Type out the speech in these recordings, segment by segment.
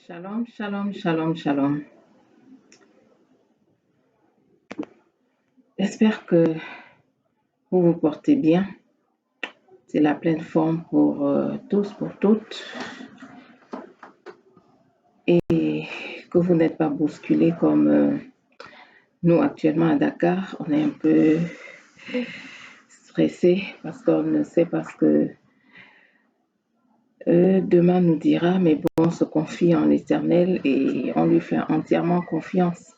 Shalom, shalom, shalom, shalom. J'espère que vous vous portez bien. C'est la pleine forme pour tous, pour toutes. Et que vous n'êtes pas bousculés comme nous actuellement à Dakar. On est un peu stressés parce qu'on ne sait pas ce que demain nous dira. Mais bon, on se confie en l'Éternel et on lui fait entièrement confiance.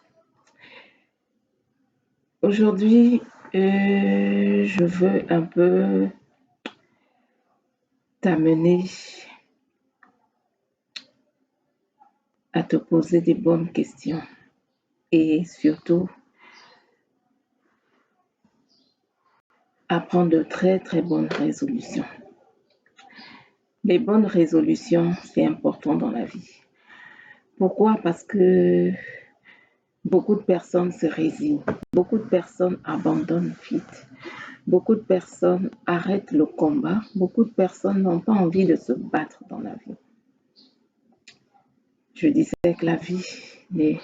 Aujourd'hui, je veux un peu t'amener à te poser des bonnes questions et surtout à prendre de très très bonnes résolutions. Les bonnes résolutions, c'est important dans la vie. Pourquoi? Parce que beaucoup de personnes se résignent, beaucoup de personnes abandonnent vite, beaucoup de personnes arrêtent le combat, beaucoup de personnes n'ont pas envie de se battre dans la vie. Je disais que la vie n'est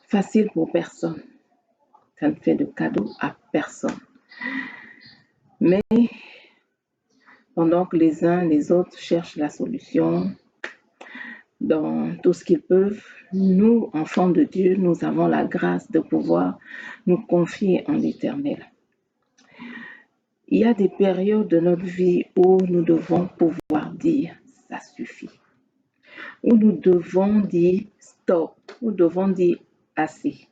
facile pour personne. Ça ne fait de cadeau à personne. Mais pendant que les uns les autres cherchent la solution dans tout ce qu'ils peuvent, nous, enfants de Dieu, nous avons la grâce de pouvoir nous confier en l'Éternel. Il y a des périodes de notre vie où nous devons pouvoir dire « ça suffit », où nous devons dire « stop », où nous devons dire « assez ».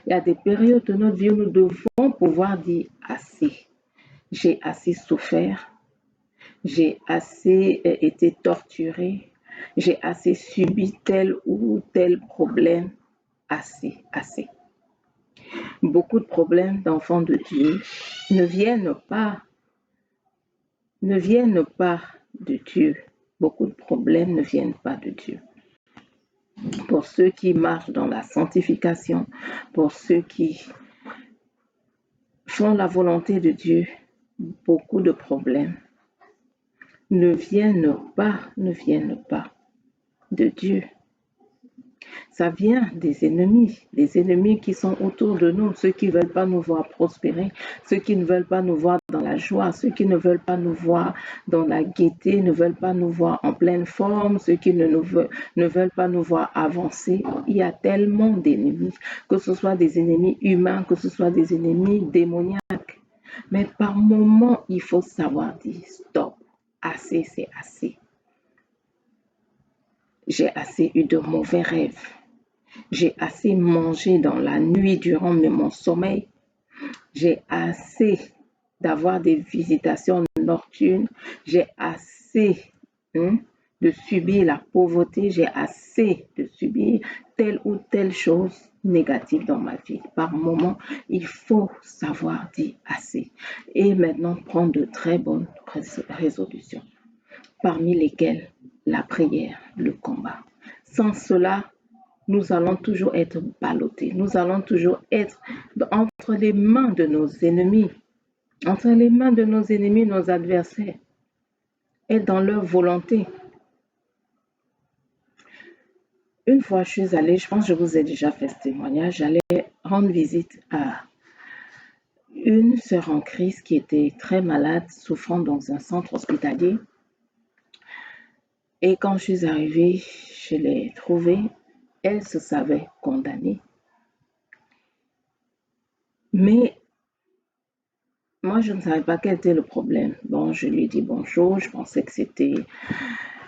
Il y a des périodes de notre vie où nous devons pouvoir dire « assez ». J'ai assez souffert, j'ai assez été torturé, j'ai assez subi tel ou tel problème, assez, assez. Beaucoup de problèmes d'enfants de Dieu ne viennent pas de Dieu. Beaucoup de problèmes ne viennent pas de Dieu. Pour ceux qui marchent dans la sanctification, pour ceux qui font la volonté de Dieu, beaucoup de problèmes ne viennent pas de Dieu. Ça vient des ennemis qui sont autour de nous, ceux qui ne veulent pas nous voir prospérer, ceux qui ne veulent pas nous voir dans la joie, ceux qui ne veulent pas nous voir dans la gaieté, ne veulent pas nous voir en pleine forme, ceux qui ne veulent pas nous voir avancer. Il y a tellement d'ennemis, que ce soit des ennemis humains, que ce soit des ennemis démoniaques. Mais par moments, il faut savoir dire stop. Assez, c'est assez. J'ai assez eu de mauvais rêves. J'ai assez mangé dans la nuit durant mon sommeil. J'ai assez d'avoir des visitations nocturnes. J'ai assez de subir la pauvreté. J'ai assez de subir telle ou telle chose négative dans ma vie. Par moment, il faut savoir dire assez. Et maintenant, prendre de très bonnes résolutions, parmi lesquelles la prière, le combat. Sans cela, nous allons toujours être ballottés. Nous allons toujours être entre les mains de nos ennemis, entre les mains de nos ennemis, nos adversaires, et dans leur volonté. Une fois, je suis allée, je pense que je vous ai déjà fait ce témoignage, j'allais rendre visite à une sœur en Christ qui était très malade, souffrant dans un centre hospitalier. Et quand je suis arrivée, je l'ai trouvée. Elle se savait condamnée. Mais moi, je ne savais pas quel était le problème. Bon, je lui ai dit bonjour. Je pensais que c'était...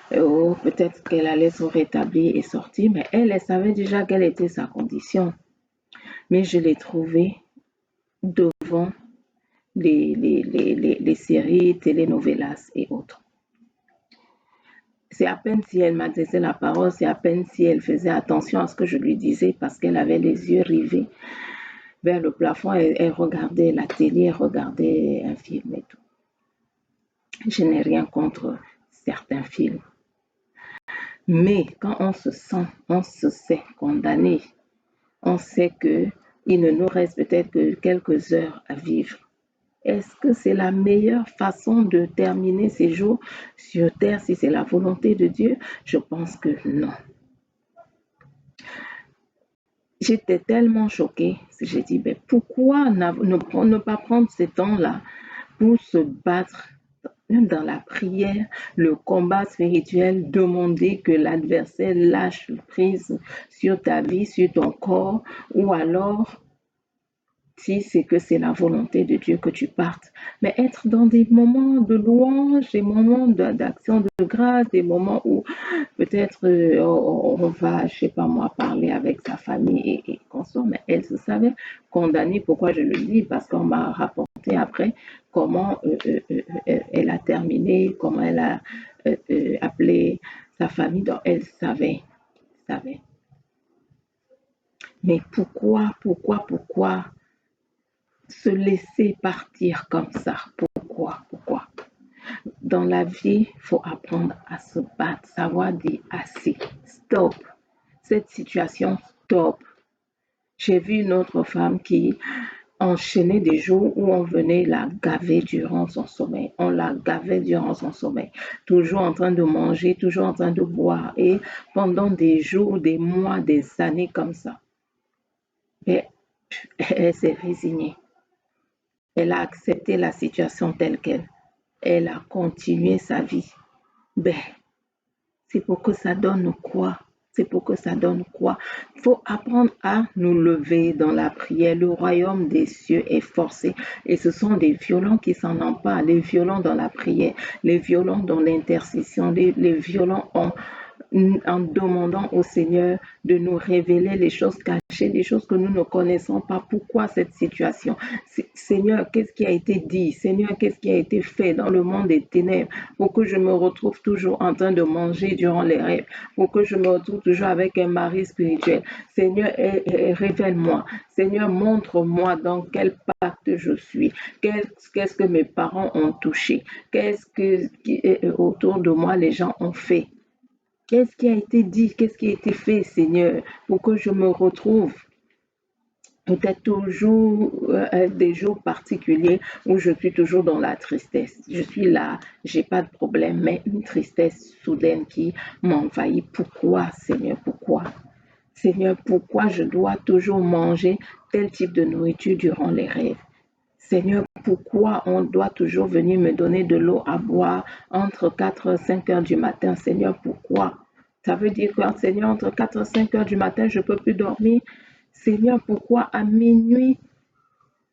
peut-être qu'elle allait se rétablir et sortir. Mais elle savait déjà quelle était sa condition. Mais je l'ai trouvée devant les séries, telenovelas et autres. C'est à peine si elle m'adressait la parole, c'est à peine si elle faisait attention à ce que je lui disais parce qu'elle avait les yeux rivés vers le plafond, elle regardait la télé, elle regardait un film et tout. Je n'ai rien contre certains films. Mais quand on se sait condamné, on sait qu'il ne nous reste peut-être que quelques heures à vivre. Est-ce que c'est la meilleure façon de terminer ses jours sur terre si c'est la volonté de Dieu? Je pense que non. J'étais tellement choquée. J'ai dit, ben, pourquoi ne pas prendre ce temps-là pour se battre, même dans la prière, le combat spirituel, demander que l'adversaire lâche prise sur ta vie, sur ton corps, ou alors si c'est que c'est la volonté de Dieu que tu partes. Mais être dans des moments de louange, des moments d'action de grâce, des moments où peut-être on va, je sais pas moi, parler avec sa famille et consort, mais elle se savait condamnée. Pourquoi je le dis? Parce qu'on m'a rapporté après comment elle a terminé, comment elle a appelé sa famille. Donc elle savait. Mais pourquoi se laisser partir comme ça? Pourquoi? Dans la vie, il faut apprendre à se battre, savoir dire assez, stop. Cette situation, stop. J'ai vu une autre femme qui enchaînait des jours où on venait la gaver durant son sommeil. On la gavait durant son sommeil. Toujours en train de manger, toujours en train de boire. Et pendant des jours, des mois, des années comme ça. Et elle s'est résignée. Elle a accepté la situation telle qu'elle. Elle a continué sa vie. Ben, c'est pour que ça donne quoi? C'est pour que ça donne quoi? Il faut apprendre à nous lever dans la prière. Le royaume des cieux est forcé. Et ce sont des violents qui s'en emparent. Les violents dans la prière, les violents dans l'intercession, les violents en demandant au Seigneur de nous révéler les choses cachées, les choses que nous ne connaissons pas. Pourquoi cette situation? Seigneur, qu'est-ce qui a été dit? Seigneur, qu'est-ce qui a été fait dans le monde des ténèbres pour que je me retrouve toujours en train de manger durant les rêves, pour que je me retrouve toujours avec un mari spirituel? Seigneur, révèle-moi. Seigneur, montre-moi dans quel pacte je suis. Qu'est-ce que mes parents ont touché? Qu'est-ce que autour de moi les gens ont fait? Qu'est-ce qui a été dit? Qu'est-ce qui a été fait, Seigneur, pour que je me retrouve? Peut-être toujours des jours particuliers où je suis toujours dans la tristesse. Je suis là, j'ai pas de problème, mais une tristesse soudaine qui m'envahit. Pourquoi, Seigneur? Pourquoi? Seigneur, pourquoi je dois toujours manger tel type de nourriture durant les rêves? Seigneur, pourquoi on doit toujours venir me donner de l'eau à boire entre 4 et 5 heures du matin? Seigneur, pourquoi? Ça veut dire que, Seigneur, entre 4 et 5 heures du matin, je ne peux plus dormir. Seigneur, pourquoi à minuit,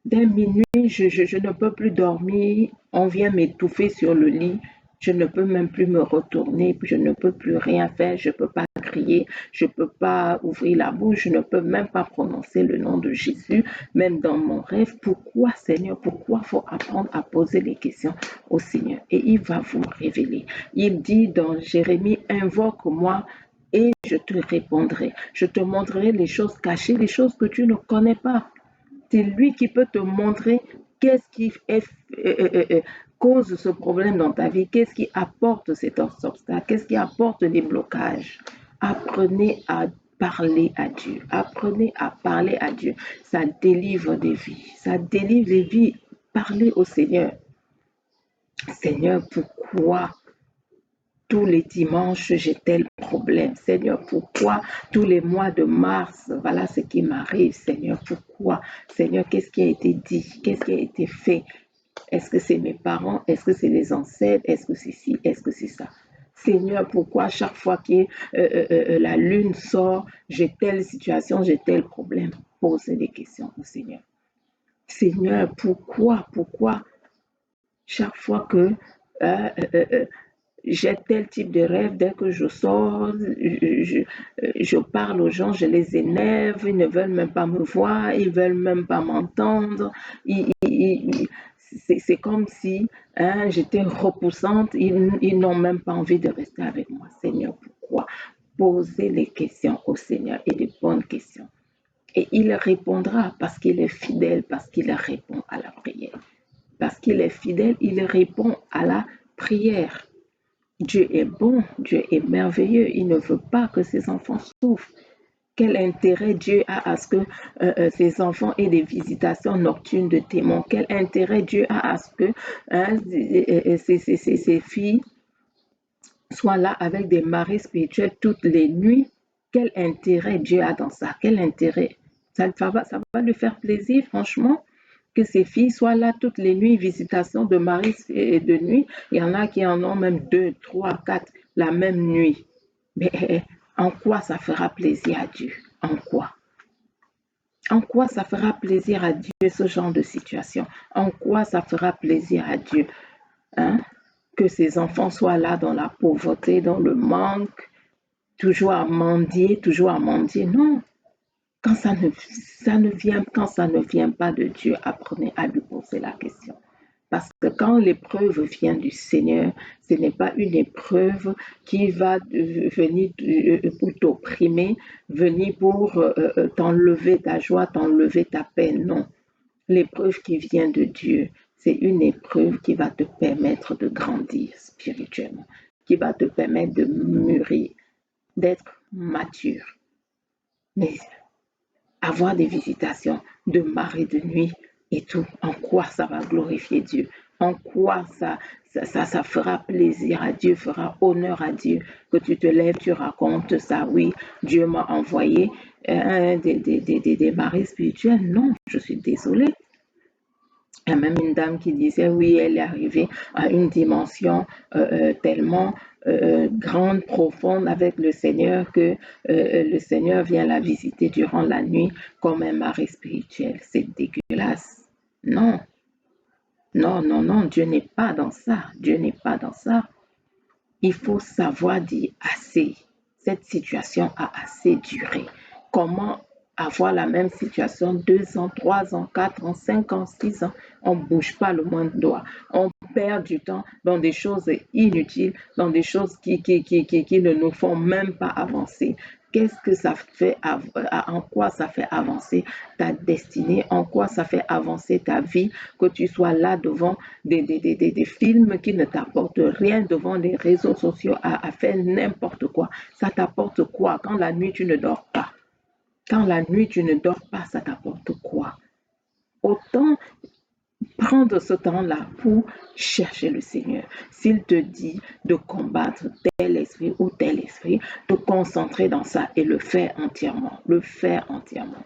dès minuit, je ne peux plus dormir, on vient m'étouffer sur le lit, je ne peux même plus me retourner, je ne peux plus rien faire, je ne peux pas crier, je ne peux pas ouvrir la bouche, je ne peux même pas prononcer le nom de Jésus, même dans mon rêve. Pourquoi, Seigneur? Pourquoi? Il faut apprendre à poser les questions au Seigneur et il va vous révéler. Il dit dans Jérémie, invoque-moi et je te répondrai. Je te montrerai les choses cachées, les choses que tu ne connais pas. C'est lui qui peut te montrer qu'est-ce qui cause ce problème dans ta vie, qu'est-ce qui apporte cet obstacle, qu'est-ce qui apporte des blocages. Apprenez à parler à Dieu. Apprenez à parler à Dieu. Ça délivre des vies. Ça délivre les vies. Parlez au Seigneur. Seigneur, pourquoi tous les dimanches, j'ai tel problème? Seigneur, pourquoi tous les mois de mars, voilà ce qui m'arrive? Seigneur, pourquoi? Seigneur, qu'est-ce qui a été dit? Qu'est-ce qui a été fait? Est-ce que c'est mes parents? Est-ce que c'est les ancêtres? Est-ce que c'est ci? Est-ce que c'est ça? Seigneur, pourquoi chaque fois que la lune sort, j'ai telle situation, j'ai tel problème? Posez des questions au Seigneur. Seigneur, pourquoi chaque fois que j'ai tel type de rêve, dès que je sors, je parle aux gens, je les énerve, ils ne veulent même pas me voir, ils ne veulent même pas m'entendre. C'est comme si j'étais repoussante, ils n'ont même pas envie de rester avec moi. Seigneur, pourquoi? Posez les questions au Seigneur et des bonnes questions. Et il répondra parce qu'il est fidèle, parce qu'il répond à la prière. Parce qu'il est fidèle, il répond à la prière. Dieu est bon, Dieu est merveilleux, il ne veut pas que ses enfants souffrent. Quel intérêt Dieu a à ce que ses enfants aient des visitations nocturnes de démons? Quel intérêt Dieu a à ce que ses filles soient là avec des maris spirituels toutes les nuits? Quel intérêt Dieu a dans ça? Quel intérêt? Ça va lui faire plaisir, franchement, que ses filles soient là toutes les nuits, visitation de maris et de nuit. Il y en a qui en ont même 2, 3, 4 la même nuit. Mais en quoi ça fera plaisir à Dieu? En quoi? En quoi ça fera plaisir à Dieu ce genre de situation? En quoi ça fera plaisir à Dieu, hein? Que ses enfants soient là dans la pauvreté, dans le manque, toujours à mendier, toujours à mendier. Non, quand ça ne vient pas de Dieu, apprenez à lui poser la question. Parce que quand l'épreuve vient du Seigneur, ce n'est pas une épreuve qui va venir pour t'opprimer, venir pour t'enlever ta joie, t'enlever ta peine. Non. L'épreuve qui vient de Dieu, c'est une épreuve qui va te permettre de grandir spirituellement, qui va te permettre de mûrir, d'être mature. Mais avoir des visitations de mari de nuit et tout, en quoi ça va glorifier Dieu? En quoi ça fera plaisir à Dieu, fera honneur à Dieu que tu te lèves, tu racontes ça? Oui, Dieu m'a envoyé des maris spirituels. Non, je suis désolée. Il y a même une dame qui disait, oui, elle est arrivée à une dimension tellement grande, profonde avec le Seigneur que le Seigneur vient la visiter durant la nuit comme un mari spirituel. C'est dégueulasse. Non, non, non, non, Dieu n'est pas dans ça. Dieu n'est pas dans ça. Il faut savoir dire assez. Cette situation a assez duré. Comment avoir la même situation 2 ans, 3 ans, 4 ans, 5 ans, 6 ans? On ne bouge pas le moindre doigt. On perd du temps dans des choses inutiles, dans des choses qui ne nous font même pas avancer. Qu'est-ce que ça fait, en quoi ça fait avancer ta destinée, en quoi ça fait avancer ta vie, que tu sois là devant des films qui ne t'apportent rien, devant les réseaux sociaux à faire n'importe quoi. Ça t'apporte quoi quand la nuit tu ne dors pas? Quand la nuit tu ne dors pas, ça t'apporte quoi? Autant prendre ce temps-là pour chercher le Seigneur. S'il te dit de combattre tel esprit ou tel esprit, te concentrer dans ça et le faire entièrement. Le faire entièrement.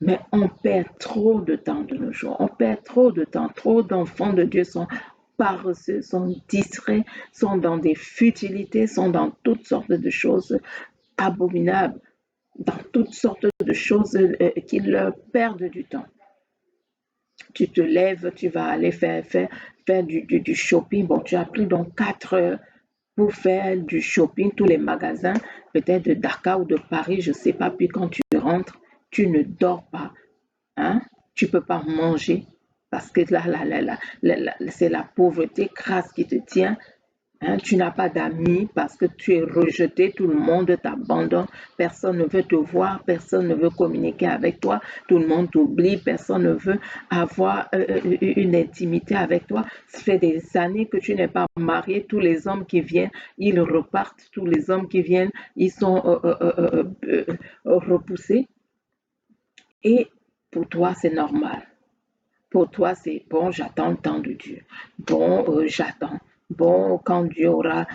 Mais on perd trop de temps de nos jours. On perd trop de temps. Trop d'enfants de Dieu sont paresseux, sont distraits, sont dans des futilités, sont dans toutes sortes de choses abominables, dans toutes sortes de choses qui leur perdent du temps. Tu te lèves, tu vas aller faire du shopping. Bon, tu as pris donc 4 heures pour faire du shopping, tous les magasins, peut-être de Dakar ou de Paris, je ne sais pas. Puis quand tu rentres, tu ne dors pas. Hein? Tu ne peux pas manger parce que c'est la pauvreté crasse qui te tient. Hein, tu n'as pas d'amis parce que tu es rejeté, tout le monde t'abandonne, personne ne veut te voir, personne ne veut communiquer avec toi, tout le monde t'oublie, personne ne veut avoir une intimité avec toi. Ça fait des années que tu n'es pas marié, tous les hommes qui viennent, ils repartent, tous les hommes qui viennent, ils sont repoussés. Et pour toi, c'est normal. Pour toi, c'est bon, j'attends le temps de Dieu. Bon, j'attends. Bon, quand Dieu aura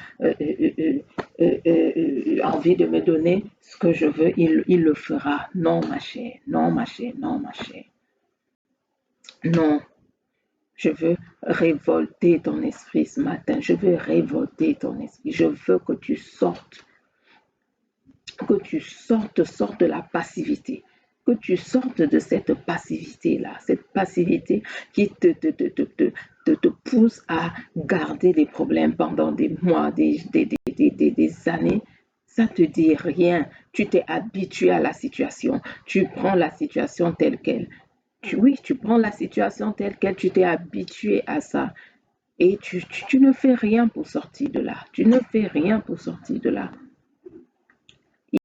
envie de me donner ce que je veux, il le fera. Non, ma chère, non, ma chère, non, ma chère. Non, je veux révolter ton esprit ce matin. Je veux révolter ton esprit. Je veux que tu sortes sortes de la passivité, que tu sortes de cette passivité-là, cette passivité qui te pousse à garder des problèmes pendant des mois, des années. Ça te dit rien. Tu t'es habitué à la situation. Tu prends la situation telle qu'elle. Oui, tu prends la situation telle qu'elle. Tu t'es habitué à ça. Et tu ne fais rien pour sortir de là. Tu ne fais rien pour sortir de là.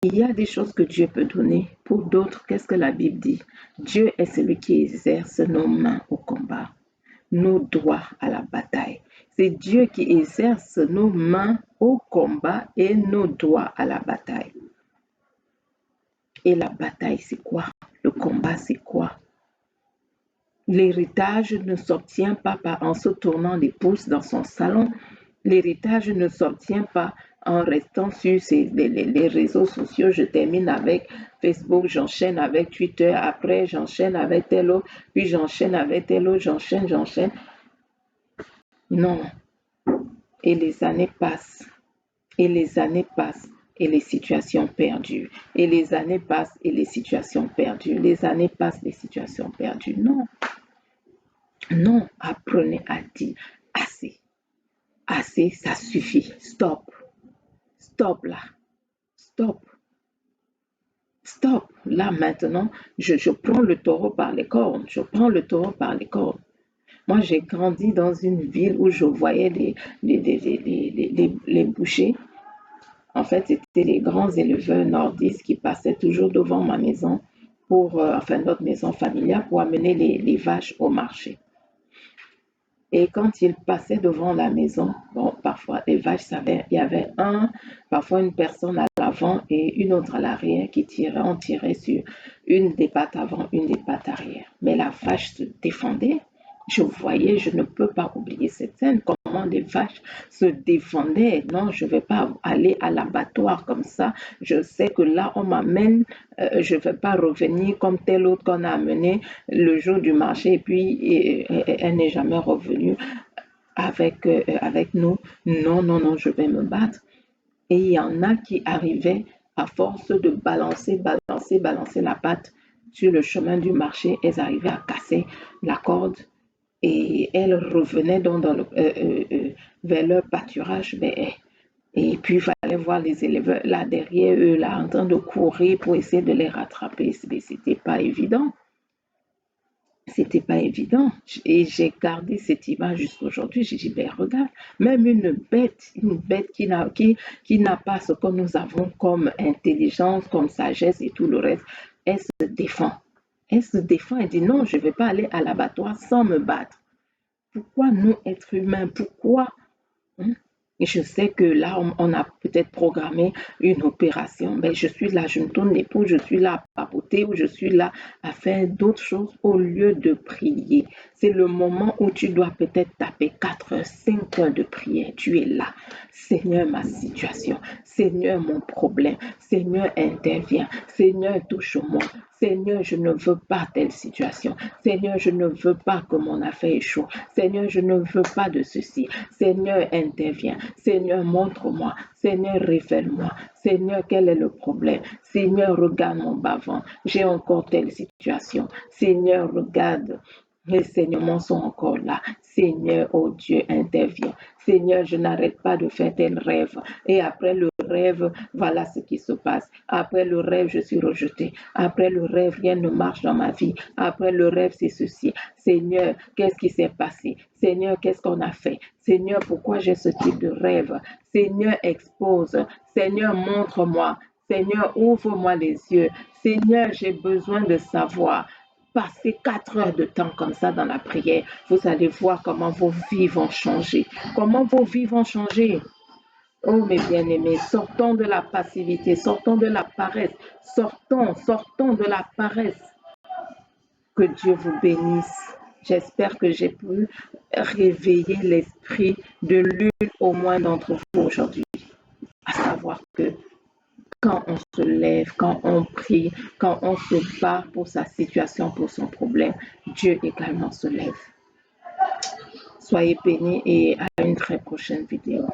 Il y a des choses que Dieu peut donner. Pour d'autres, qu'est-ce que la Bible dit? Dieu est celui qui exerce nos mains au combat, nos doigts à la bataille. C'est Dieu qui exerce nos mains au combat et nos doigts à la bataille. Et la bataille, c'est quoi? Le combat, c'est quoi? L'héritage ne s'obtient pas en se tournant les pouces dans son salon. L'héritage ne s'obtient pas en restant sur les réseaux sociaux. Je termine avec Facebook, j'enchaîne avec Twitter, après j'enchaîne avec tel autre, puis j'enchaîne avec tel autre, j'enchaîne. Non. Et les années passent. Et les années passent. Et les situations perdues. Et les années passent et les situations perdues. Les années passent, les situations perdues. Non. Non, apprenez à dire assez. Assez, ça suffit. Stop. Stop là. Stop. Stop. Là maintenant, je prends le taureau par les cornes. Je prends le taureau par les cornes. Moi, j'ai grandi dans une ville où je voyais les bouchers. En fait, c'était les grands éleveurs nordistes qui passaient toujours devant ma maison, enfin notre maison familiale, pour amener les vaches au marché. Et quand ils passaient devant la maison, bon, parfois les vaches savaient, il y avait parfois une personne à l'avant et une autre à l'arrière qui tirait, on tirait sur une des pattes avant, une des pattes arrière. Mais la vache se défendait. Je voyais, je ne peux pas oublier cette scène, comment les vaches se défendaient. Non, je ne vais pas aller à l'abattoir comme ça. Je sais que là, on m'amène, je ne vais pas revenir comme tel autre qu'on a amené le jour du marché et puis elle n'est jamais revenue avec nous. Non, je vais me battre. Et il y en a qui arrivaient à force de balancer la patte sur le chemin du marché, elles arrivaient à casser la corde et elles revenaient vers leur pâturage. Et puis, il fallait voir les éleveurs là derrière eux, là, en train de courir pour essayer de les rattraper. C'était pas évident. C'était pas évident. Et j'ai gardé cette image jusqu'à aujourd'hui. J'ai dit, regarde, même une bête qui n'a pas ce que nous avons comme intelligence, comme sagesse et tout le reste, elle se défend. Elle se défend et dit, non, je ne vais pas aller à l'abattoir sans me battre. Pourquoi nous, êtres humains, pourquoi Et je sais que là, on a peut-être programmé une opération, mais je suis là, je me tourne l'épaule, je suis là à papoter ou je suis là à faire d'autres choses au lieu de prier. C'est le moment où tu dois peut-être taper 4 heures, 5 heures de prière. Tu es là. Seigneur, ma situation. Seigneur, mon problème. Seigneur, interviens. Seigneur, touche-moi. Seigneur, je ne veux pas telle situation. Seigneur, je ne veux pas que mon affaire échoue. Seigneur, je ne veux pas de ceci. Seigneur, interviens. Seigneur, montre-moi. Seigneur, révèle-moi. Seigneur, quel est le problème? Seigneur, regarde mon bas-ventre. J'ai encore telle situation. Seigneur, regarde. Les saignements sont encore là. Seigneur, oh Dieu, interviens. Seigneur, je n'arrête pas de faire tel rêve. Et après le rêve, voilà ce qui se passe. Après le rêve, je suis rejetée. Après le rêve, rien ne marche dans ma vie. Après le rêve, c'est ceci. Seigneur, qu'est-ce qui s'est passé? Seigneur, qu'est-ce qu'on a fait? Seigneur, pourquoi j'ai ce type de rêve? Seigneur, expose. Seigneur, montre-moi. Seigneur, ouvre-moi les yeux. Seigneur, j'ai besoin de savoir. Passez 4 heures de temps comme ça dans la prière, vous allez voir comment vos vies vont changer. Comment vos vies vont changer. Oh mes bien-aimés, sortons de la passivité, sortons de la paresse, sortons de la paresse. Que Dieu vous bénisse. J'espère que j'ai pu réveiller l'esprit de l'une au moins d'entre vous aujourd'hui, à savoir que quand on se lève, quand on prie, quand on se bat pour sa situation, pour son problème, Dieu également se lève. Soyez bénis et à une très prochaine vidéo.